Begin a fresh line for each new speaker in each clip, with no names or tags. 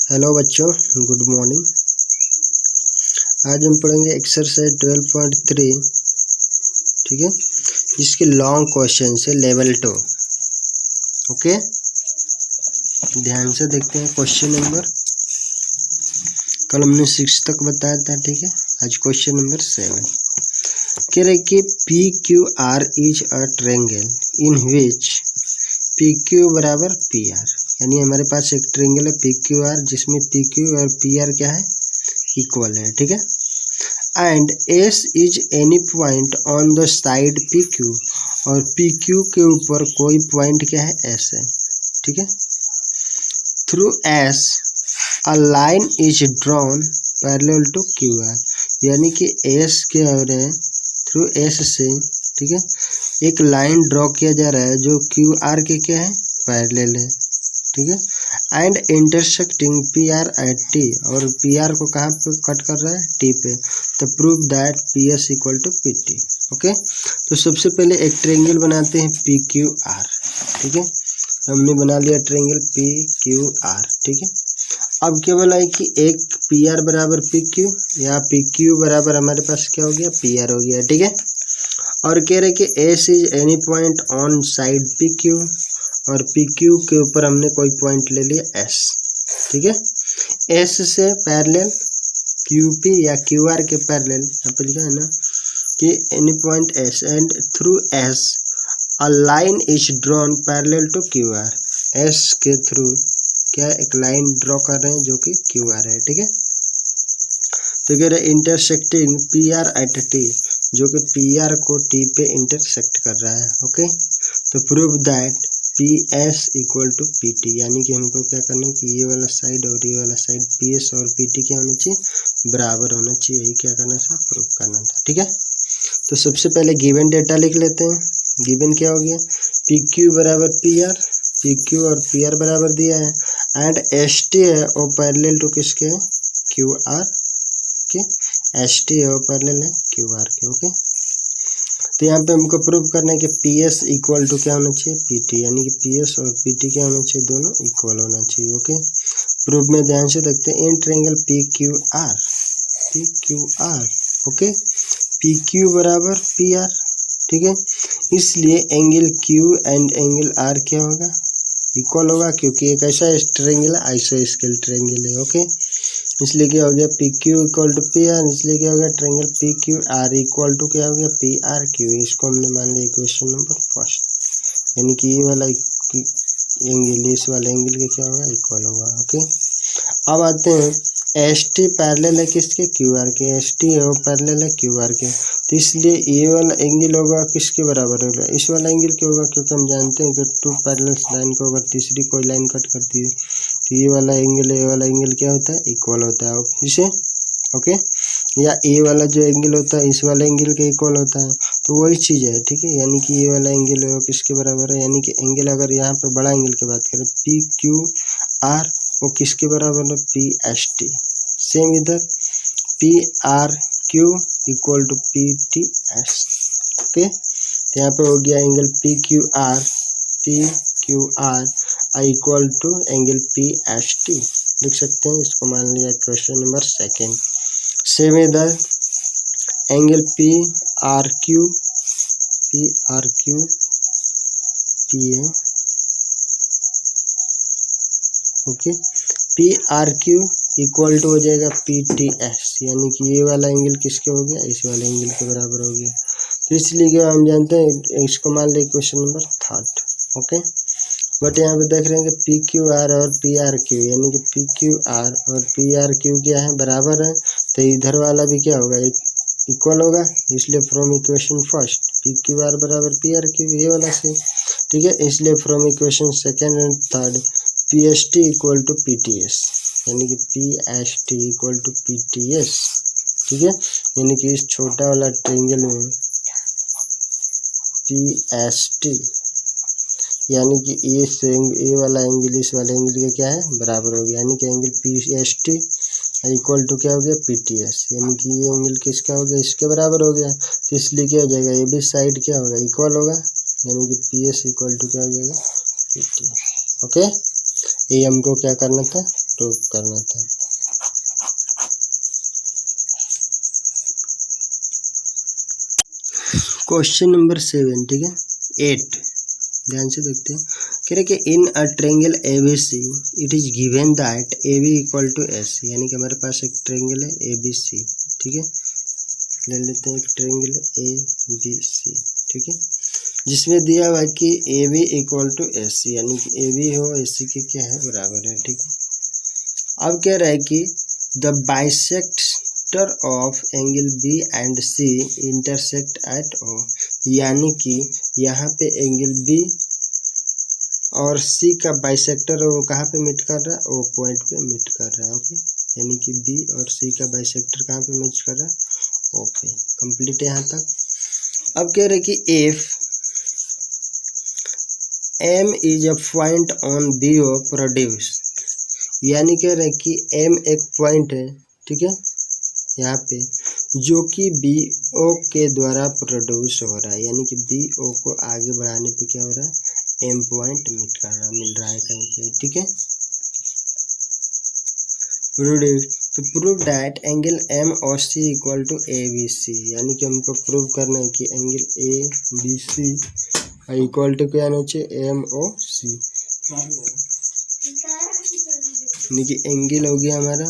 Hello बच्चों, good morning. आज हम पढ़ेंगे एक्सरसाइज 12.3, ठीक है, जिसके लॉन्ग क्वेश्चन है लेवल 2। ओके, ध्यान से देखते हैं क्वेश्चन नंबर। कल हमने 6 तक बताया था, ठीक है। आज क्वेश्चन नंबर 7 कह रहे कि P Q are is a triangle in which P Q बराबर पी आर, यानी हमारे पास एक ट्रायंगल है पी क्यू आर जिसमें पी क्यू और पी आर क्या है, इक्वल है, ठीक है। And S is any point on the side P Q, और पी क्यू के ऊपर कोई पॉइंट क्या है, एस है, ठीक है। Through S a line is drawn parallel to Q R, यानी कि एस के और थ्रू एस से, ठीक है, एक लाइन ड्रॉ किया जा रहा है जो क्यू आर के क्या है, पैरेलल है, ठीक है। And intersecting P R at T, और पी आर को कहाँ पे कट कर रहा है, टी पे। तो prove that P S equal to P T. Okay, तो सबसे पहले एक ट्रायंगल बनाते हैं पी क्यू आर, ठीक है। तो हमने बना लिया ट्रायंगल पी क्यू आर, ठीक है। अब क्या बोला है कि एक पी आर बराबर पी क्यू, या पी क्यू बराबर हमारे पास क्या हो गया, पी आर हो गया, ठीक है। और कह रहे कि S is any point on side P Q, और पी क्यू के ऊपर हमने कोई पॉइंट ले लिया एस, ठीक है। एस से पैरेलल क्यू पी या क्यू आर के पैरेलल, यहाँ पे लिखा है ना कि any point S, and through S a line is drawn parallel to Q R, S के थ्रू क्या एक लाइन ड्रॉ कर रहे हैं जो कि क्यू आर है, ठीक है। तो कह रहे intersecting P R at T, जो कि पी आर को टी पे इंटरसेक्ट कर रहा है। ओके, तो prove that P S equal to P T, यानी कि हमको क्या करना है कि ये वाला साइड और ये वाला साइड पी एस और पी टी क्या होना चाहिए, बराबर होना चाहिए। यही क्या करना था, प्रूव करना था, ठीक है। तो सबसे पहले गिवन डेटा लिख लेते हैं। गिवन क्या हो गया, पी क्यू बराबर पी आर, पी क्यू और पी आर बराबर दिया है, एंड एस टी है और पैरेलल टू किसके है, क्यू आर के, एस टी है और पैरेलल है क्यू आर के। ओके, तो यहाँ पे हमको प्रूव करना है कि पी एस इक्वल टू क्या होना चाहिए, पी टी, यानी कि पी एस और पी टी क्या होना चाहिए, दोनों इक्वल होना चाहिए। ओके, प्रूफ में ध्यान से देखते हैं। In triangle P Q R, P Q R, okay, P Q बराबर पी आर, ठीक है। इसलिए angle Q and angle R क्या होगा, इक्वल होगा, क्योंकि एक ऐसा ट्रायंगल है, आइसोस्केल ट्रायंगल है। ओके, इसलिए क्या हो गया, P Q equal to P R, इसलिए क्या हो गया, triangle P Q R equal to क्या हो गया, पी आर क्यू। इसको हमने मान लिया इक्वेशन नंबर फर्स्ट, यानी कि ये वाला एंगल इस वाले एंगल के क्या होगा, इक्वल होगा। ओके, अब आते हैं एस टी पैरेलल है किसके, क्यू आर के, एस टी है वो पैरेलल है क्यू आर के, तो इसलिए ये वाला एंगल होगा किसके बराबर होगा, इस वाला एंगल क्या होगा, क्योंकि हम जानते हैं कि टू पैरेलल लाइन को अगर तीसरी कोई लाइन कट करती है तो ये वाला एंगल ये वाला एंगल क्या होता है, इक्वल होता है इसे। ओके, या ए वाला जो एंगल होता है इस वाले एंगल के इक्वल होता है, तो वही चीज़ है, ठीक है। यानी कि ये वाला एंगल है वो किसके बराबर है, यानी कि एंगल अगर यहाँ पे बड़ा एंगल की बात करें पी क्यू आर, वो किसके बराबर है, पी एस टी। सेम इधर P R Q equal to P T S. Okay, तो यहाँ पे हो गया angle P Q R equal to angle P S T, लिख सकते हैं। इसको मान लिया क्वेश्चन नंबर सेकेंड। सेम इधर angle P R Q P है, okay, P R Q equal to हो जाएगा पी टी एस, यानी कि ये वाला एंगल किसके हो गया, इस वाले एंगल के बराबर हो गया। तो इसलिए क्या हम जानते हैं, इसको मान लिया question number third. Okay, but यहाँ पे देख रहे हैं कि पी क्यू आर और पी आर क्यू, यानी कि पी क्यू आर और पी आर क्यू क्या है, बराबर है, तो इधर वाला भी क्या होगा, इक्वल होगा। इसलिए from equation first P Q R बराबर पी आर क्यू, ये वाला से, ठीक है। इसलिए from equation second and third P S T equal to P T S, यानी कि P S T equal to P T S, ठीक है। यानी कि इस छोटा वाला ट्रायंगल में पी एस टी, यानी कि ये वाला एंगल इस वाले एंगल के क्या है, बराबर हो गया, यानी कि angle P S T equal to क्या हो गया, पी टी एस, यानी कि ये एंगल किसका हो गया, इसके बराबर हो गया। तो इसलिए क्या हो जाएगा, ये भी साइड क्या होगा, इक्वल होगा, यानी कि पी एस इक्वल टू क्या हो जाएगा, पी टी। ओके, ये हमको क्या करना था, प्रूव करना था। क्वेश्चन नंबर 7, ठीक है, 8 ध्यान से देखते हैं। कह रहे कि in a triangle ABC it is given that AB equal to AC, यानी कि हमारे पास एक ट्रायंगल है ABC, ठीक है, ले लेते हैं एक ट्रायंगल ABC, ठीक है, जिसमें दिया हुआ है कि AB इक्वल टू AC, यानी कि AB हो AC के क्या है बराबर है, ठीक है। अब कह रहा है कि the bisector of angle B and C intersect at O, यानी कि यहाँ पे एंगल B और C का बाइसेक्टर है वो कहाँ पे मीट कर रहा है, O पॉइंट पे मीट कर रहा है, ओके, यानी कि B और C का बाइसेक्टर कहाँ पे मीट कर रहा है, O पे। कंप्लीट है यहाँ तक। अब कह रहे कि if M is a point on BO produce, यानी कह रहे कि M एक पॉइंट है, ठीक है, यहाँ पे जो कि BO के द्वारा प्रोड्यूस हो रहा है, यानी कि BO को आगे बढ़ाने पे क्या हो रहा है, M पॉइंट मीट कर रहा मिल रहा है कहीं पे, ठीक है। प्रोड्यूस तो prove that angle MOC equal to ABC, यानी कि हमको प्रूव करना है कि एंगल ABC इक्वल टू क्या आना चाहिए, MOC, यानी कि एंगल हो गया हमारा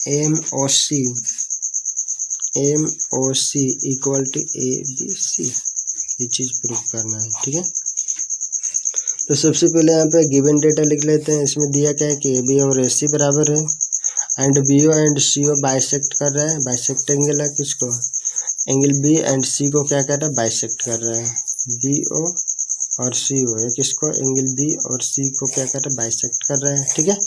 MOC इक्वल टू ABC, ये चीज़ प्रूव करना है, ठीक है। तो सबसे पहले यहाँ पे गिवन डेटा लिख लेते हैं। इसमें दिया क्या है कि AB और AC बराबर है and BO and CO bisect कर रहा है, बाइसेक्ट एंगल है किसको, एंगल B एंड C को क्या कर रहा है, बाइसेक्ट कर रहा है, BO और CO है किसको, एंगल B और C को क्या कर रहा है, बाइसेक्ट कर रहा है, ठीक है।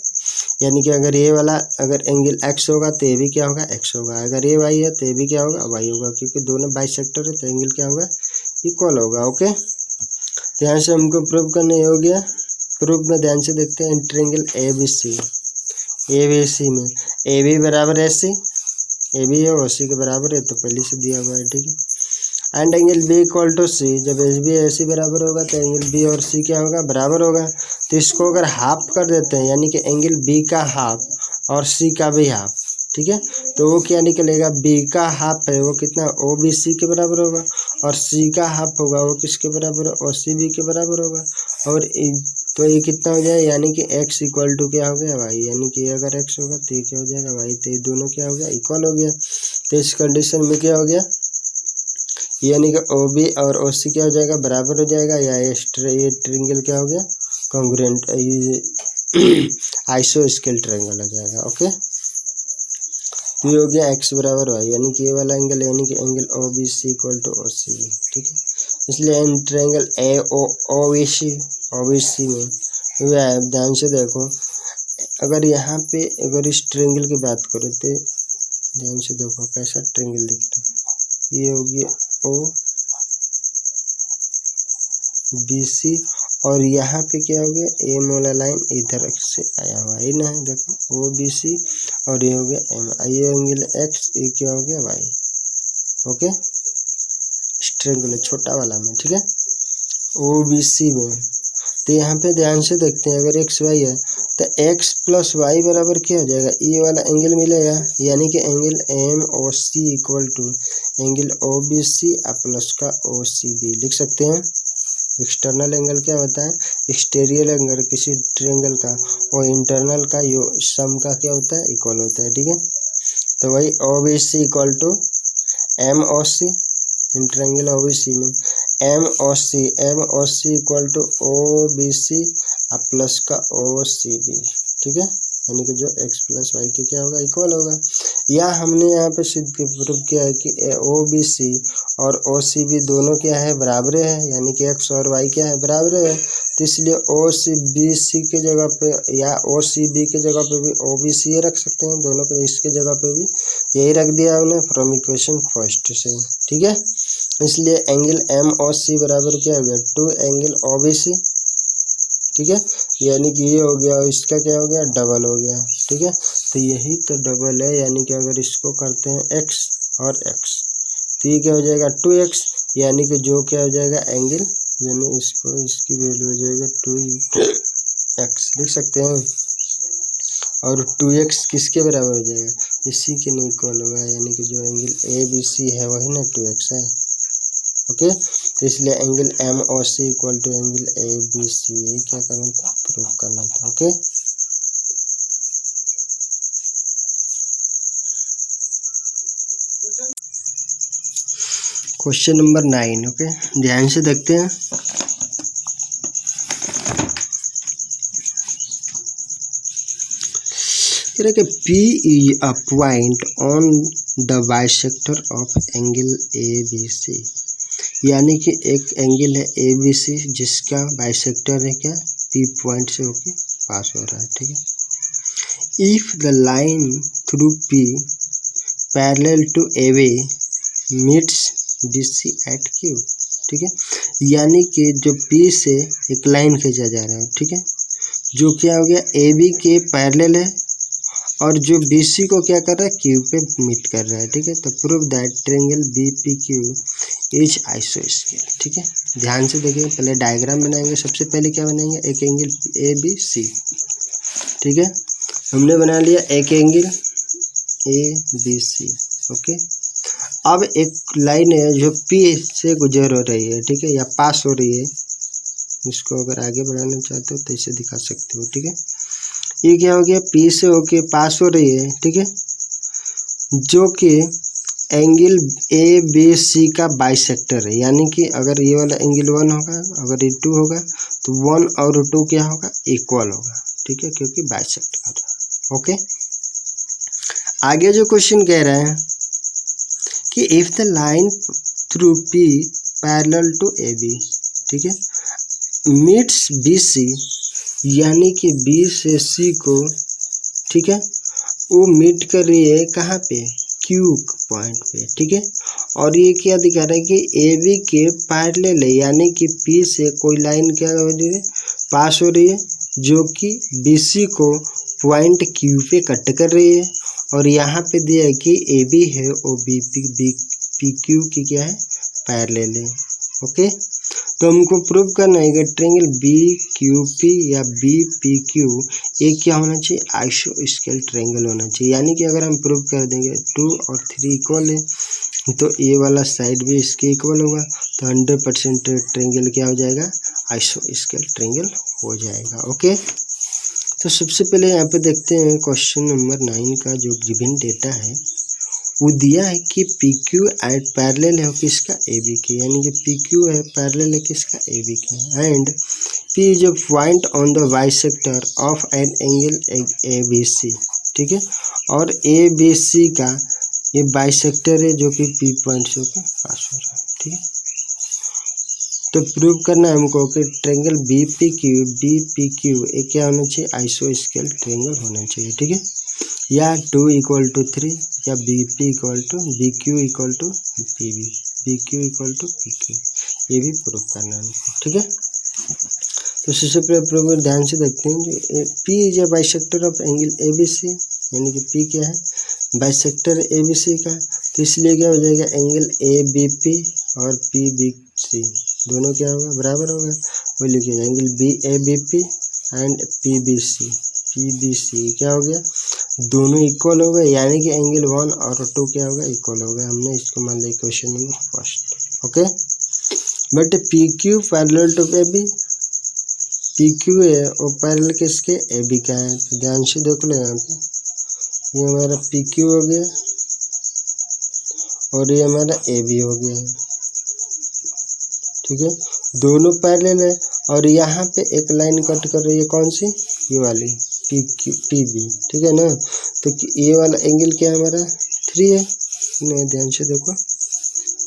यानी कि अगर ये वाला अगर एंगल X होगा तो ये भी क्या होगा, X होगा, अगर ये Y है तो ये भी क्या होगा, Y होगा, क्योंकि दोनों बाइसेक्टर है तो एंगल क्या होगा, इक्वल होगा, ओके। तो यहाँ से हमको प्रूव करना हो गया। प्रूफ में ध्यान से देखते हैं, ट्रायंगल ABC में AB बराबर AC, AB है OC के बराबर है तो पहले से दिया हुआ है, ठीक है। And angle B equal to C, जब AB AC बराबर होगा तो एंगल B और C क्या होगा, बराबर होगा। तो इसको अगर हाफ कर देते हैं, यानी कि एंगल B का हाफ और C का भी हाफ, ठीक है, तो वो क्या निकलेगा, B का हाफ है वो कितना, OBC के बराबर होगा, और C का हाफ होगा वो किसके बराबर है, OCB के बराबर होगा। और तो ये कितना हो जाए, यानी कि X इक्वल टू क्या हो गया, Y, यानी कि अगर X होगा तो ये क्या हो जाएगा, Y, तो ये दोनों क्या हो गया, इक्वल हो गया। तो इस कंडीशन में क्या हो गया, यानी कि OB और OC क्या हो जाएगा, बराबर हो जाएगा, या ये ट्रायंगल क्या हो गया, कॉन्ग्रुएंट, आइसोस्केल ट्रायंगल हो जाएगा, ओके। तो ये हो गया X बराबर Y, यानी कि ये वाला एंगल, यानी कि angle OBC equal to OCB, ठीक है। इसलिए इन ट्रायंगल OBC में ध्यान से देखो, अगर यहाँ पे अगर इस ट्रायंगल की बात करें तो ध्यान से देखो कैसा ट्रायंगल दिखता है, ये हो गया OBC, और यहाँ पे क्या हो गया, M वाला लाइन इधर से आया हुआ है ना, देखो OBC और ये हो गया M, ये एंगल X, ये क्या हो गया Y, ओके, ट्रायंगल छोटा वाला में, ठीक है, OBC में। तो यहाँ पे ध्यान से देखते हैं, अगर XY है तो X प्लस Y बराबर क्या हो जाएगा, ये वाला एंगल मिलेगा, यानी कि angle MOC equal to angle OBC plus का OCB लिख सकते हैं। एक्सटर्नल एंगल क्या होता है, एक्सटीरियर एंगल किसी ट्रायंगल का और इंटरनल का सम का क्या होता है, इक्वल होता है, ठीक है। तो वही OBC equal to MOC, in triangle OBC में MOC equal to OBC plus का OCB, ठीक है, यानी कि जो X प्लस Y के क्या होगा, इक्वल होगा। या हमने यहाँ पे सिद्ध प्रूव किया है कि OBC और OCB दोनों क्या है, बराबर है, यानी कि X और Y क्या है, बराबर है। तो इसलिए OBC के जगह पे या OCB के जगह पे भी OBC रख सकते हैं, दोनों के इसके जगह पे भी यही रख दिया हमने फ्रॉम इक्वेशन फर्स्ट से, ठीक है। इसलिए एंगल MOC बराबर क्या हो गया, 2 एंगल OBC, ठीक है, यानी कि ये हो गया, इसका क्या हो गया, डबल हो गया, ठीक है। तो यही तो डबल है, यानी कि अगर इसको करते हैं X और X तो ये क्या हो जाएगा 2X, यानी कि जो क्या हो जाएगा एंगल, यानी इसको इसकी वैल्यू हो जाएगा 2x लिख सकते हैं। और 2x किसके बराबर हो जाएगा, इसी के नहीं इक्वल होगा, यानी कि जो एंगल ए बी सी है वही ना 2x है। ओके, तो इसलिए एंगल एम और C equal to angle A B C क्या करना था, प्रूव करना था। Okay, question number 9। ओके, ध्यान से देखते हैं। कि P is a point on the bisector of angle ABC, यानी कि एक एंगल है ABC जिसका बाइसेक्टर है क्या, P पॉइंट से होके पास हो रहा है। ठीक है, if the line through P parallel to AB meets BC at Q। ठीक है, यानी कि जो P से एक लाइन खींचा जा रहा है, ठीक है, जो क्या हो गया AB के पैरेलल है और जो BC को क्या कर रहा है, Q पे मीट कर रहा है। ठीक है, तो prove that triangle BPQ is आइसोस्केल। ठीक है, ध्यान से देखिए, पहले डायग्राम बनाएंगे। सबसे पहले क्या बनाएंगे, एक एंगल ABC। ठीक है, हमने बना लिया एक एंगल ABC। ओके, अब एक लाइन है जो P से गुजर हो रही है, ठीक है, या पास हो रही है। इसको अगर आगे बढ़ाना चाहते हो तो इसे दिखा सकते हो। ठीक है, ये क्या हो गया, P से होके पास हो रही है। ठीक है, जो कि एंगल ABC का बाइसेक्टर है, यानी कि अगर ये वाला एंगल 1 होगा, अगर ये 2 होगा तो 1 और 2 क्या होगा, इक्वल होगा। ठीक है, क्योंकि बाइसेक्ट कर रहा है। ओके, आगे जो क्वेश्चन कह रहा है कि if the line through P parallel to AB, ठीक है, मीट्स BC, यानी कि B से C को, ठीक है, वो मीट कर रही है कहाँ पे, Q पॉइंट पे। ठीक है, और ये क्या दिखा रहा है कि AB के पैरेलल है, यानी कि P से कोई लाइन क्या हो रही है, पास हो रही है, जो कि BC को पॉइंट Q पे कट कर रही है। और यहाँ पे दिया है कि AB है वो PQ की क्या है, पैरेलल है। ओके, तो हमको प्रूव करना है कि ट्रायंगल BQP या BPQ एक क्या होना चाहिए, आइसोस्केल ट्रायंगल होना चाहिए। यानी कि अगर हम प्रूव कर देंगे 2 और 3 इक्वल है तो ये वाला साइड भी इसके इक्वल होगा, तो 100% ट्रायंगल क्या हो जाएगा, आइसोस्केल ट्रायंगल हो जाएगा। ओके, तो सबसे पहले यहाँ पे देखते हैं क्वेश्चन नंबर 9 का जो गिवन डेटा है, वो दिया है कि PQ एट पैरेलल है किसका, AB के, यानी कि PQ है पैरेलल है किसका, AB के, and P is a point on the bisector of an angle ABC। ठीक है, और ABC का ये बाइसेक्टर है जो कि P पॉइंट से होकर पास हो रहा है। ठीक है, तो प्रूव करना है हमको कि ट्रायंगल BPQ एक क्या होना चाहिए, आइसोस्केल ट्रायंगल होना चाहिए। ठीक है, या 2 = 3 या BQ इक्वल टू PQ, ये भी प्रूव करना है हमको। ठीक है, तो सबसे पहले प्रूव ध्यान से देखते हैं। P is a bisector of angle ABC, यानी कि P क्या है, बाइसेक्टर ABC का, तो इसलिए क्या हो जाएगा, एंगल ABP और PBC दोनों क्या होगा, बराबर होगा। वो लिखिए एंगल BABP एंड PBC क्या हो गया, दोनों इक्वल हो गए, यानी कि एंगल 1 और 2 क्या होगा, इक्वल होगा। हमने इसको मान लिया question number first. Okay, but PQ parallel to AB, PQ है और पैरेलल किसके, AB का है। तो ध्यान से देख लो, यहाँ पे ये हमारा PQ हो गया और ये हमारा AB हो गया। ठीक है, दोनों पैरेलल है और यहाँ पे एक लाइन कट कर रही है, कौन सी, ये वाली PB। ठीक है ना, तो ये वाला एंगल क्या है हमारा, 3 है ना, ध्यान से देखो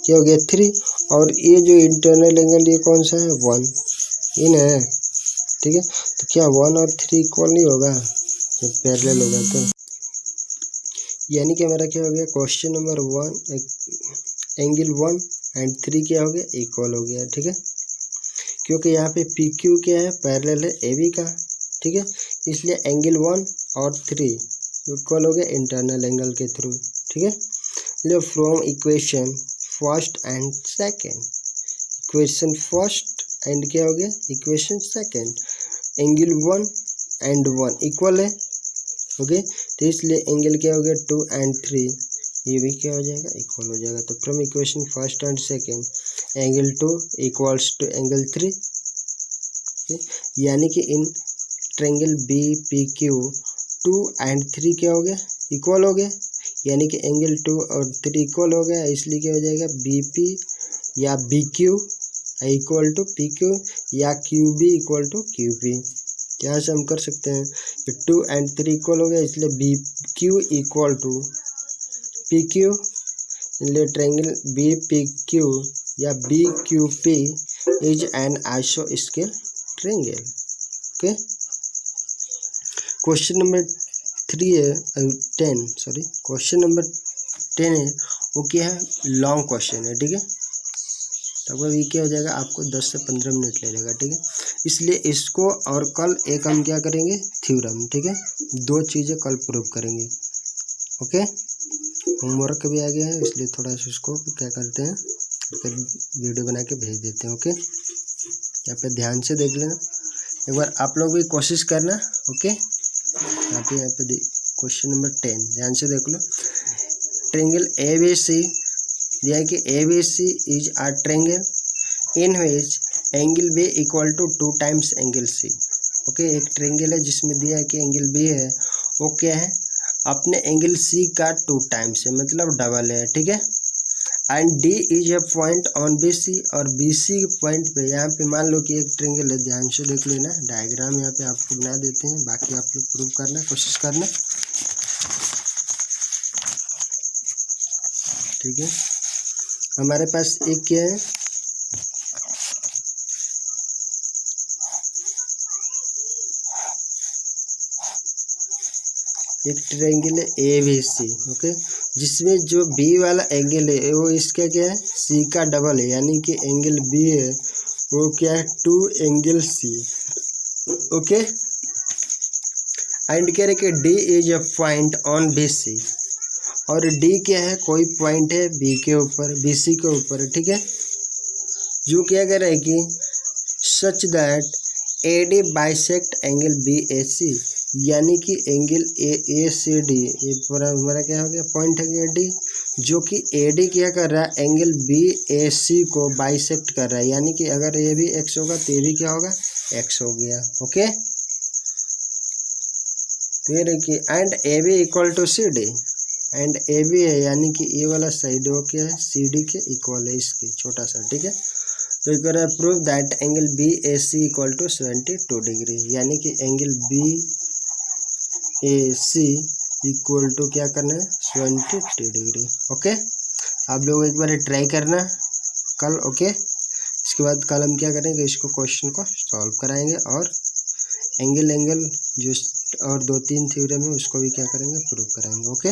क्या हो गया, 3, और ये जो इंटरनल एंगल ये कौन सा है, 1, ये ना है। ठीक है, तो क्या 1 और 3 इक्वल नहीं होगा, जब पैरेलल होगा तो, यानी कि हमारा क्या हो गया, क्वेश्चन नंबर 1 एंगल 1 एंड 3 क्या हो गया, इक्वल हो गया। ठीक है, क्योंकि यहाँ पे PQ क्या है, पैरेलल है AB का। ठीक है, इसलिए एंगल 1 और 3 इक्वल हो गया इंटरनल एंगल के थ्रू। ठीक है, ले from equation first and second, equation first and क्या हो गया, equation second, angle 1 and 1 equal है, ओके। तो इसलिए एंगल क्या हो गया 2 and 3, ये भी क्या हो जाएगा इक्वल हो जाएगा। तो from equation first and second angle 2 equals to angle 3, यानी कि in triangle B P Q 2 and 3 क्या हो गया इक्वल हो गया, यानी कि एंगल 2 और 3 इक्वल हो गया, इसलिए क्या हो जाएगा बी पी या B Q equal to P Q या Q B equal to Q P. यहाँ से हम कर सकते हैं कि 2 and 3 इक्वल हो गया, इसलिए B Q equal to P Q, इसलिए ट्रायंगल बी पी क्यू या B Q P is an आइसोस्केल triangle. Okay. Question number 10 question number 10 है, वो क्या है लॉन्ग क्वेश्चन है, ठीक है। तब ये क्या हो जाएगा आपको 10 से 15 मिनट ले लेगा, ठीक है। इसलिए इसको और कल एक हम क्या करेंगे थ्योरम, ठीक है, 2 चीज़ें कल प्रूव करेंगे। ओके। होमवर्क भी आ गया है, इसलिए थोड़ा सा इसको क्या करते हैं वीडियो बना के भेज देते हैं। ओके, यहाँ पे ध्यान से देख लेना, एक बार आप लोग भी कोशिश करना। ओके, यहाँ पे क्वेश्चन नंबर 10 ध्यान से देख लो। ट्रायंगल ए बी सी दिया है कि A B C is a triangle in which angle B equal to 2 times angle C. Okay, एक ट्रायंगल है जिसमें दिया है कि एंगल बी है वो क्या है अपने एंगल सी का 2 times है, मतलब डबल है, ठीक है। And D is a point on B C, और बी सी पॉइंट पे यहाँ पे मान लो कि एक ट्रायंगल है, ध्यान से देख लेना डायग्राम यहाँ पे आपको बना देते हैं, बाकी आप लोग प्रूव करना कोशिश करना, ठीक है। हमारे पास एक क्या है एक ट्रायंगल है ए बी सी, ओके, जिसमें जो बी वाला एंगल है वो इसका क्या है सी का डबल है, यानी कि एंगल बी है वो क्या है 2 एंगल सी। ओके, एंड कह रहे कि D is a point on B C, और डी क्या है कोई पॉइंट है बी के ऊपर, बी सी के ऊपर, ठीक है। जो क्या कह रहा है कि such that A D bisect angle B A C, यानी कि एंगल ए से डी, ये पूरा हमारा क्या हो गया पॉइंट है गया डी, जो कि ए डी क्या कर रहा है एंगल बी ए सी को बाइसेक्ट कर रहा है, यानी कि अगर ये भी एक्स होगा तो ये भी क्या होगा एक्स हो गया। ओके, तो ये देखिए and A B equal to C D, and A B है यानी कि ये वाला साइड वो क्या है सी डी के इक्वल है, इसकी छोटा सा, ठीक है। तो ये कह रहा है prove that angle B A C equal to 72 degree, यानी कि angle B A C equal to क्या करना है 72 डिग्री। ओके, आप लोग एक बार ट्राई करना कल। ओके, इसके बाद कल हम क्या करेंगे इसको क्वेश्चन को सॉल्व कराएंगे, और एंगल जो और 2-3 थ्योरम है उसको भी क्या करेंगे प्रूव कराएंगे। ओके।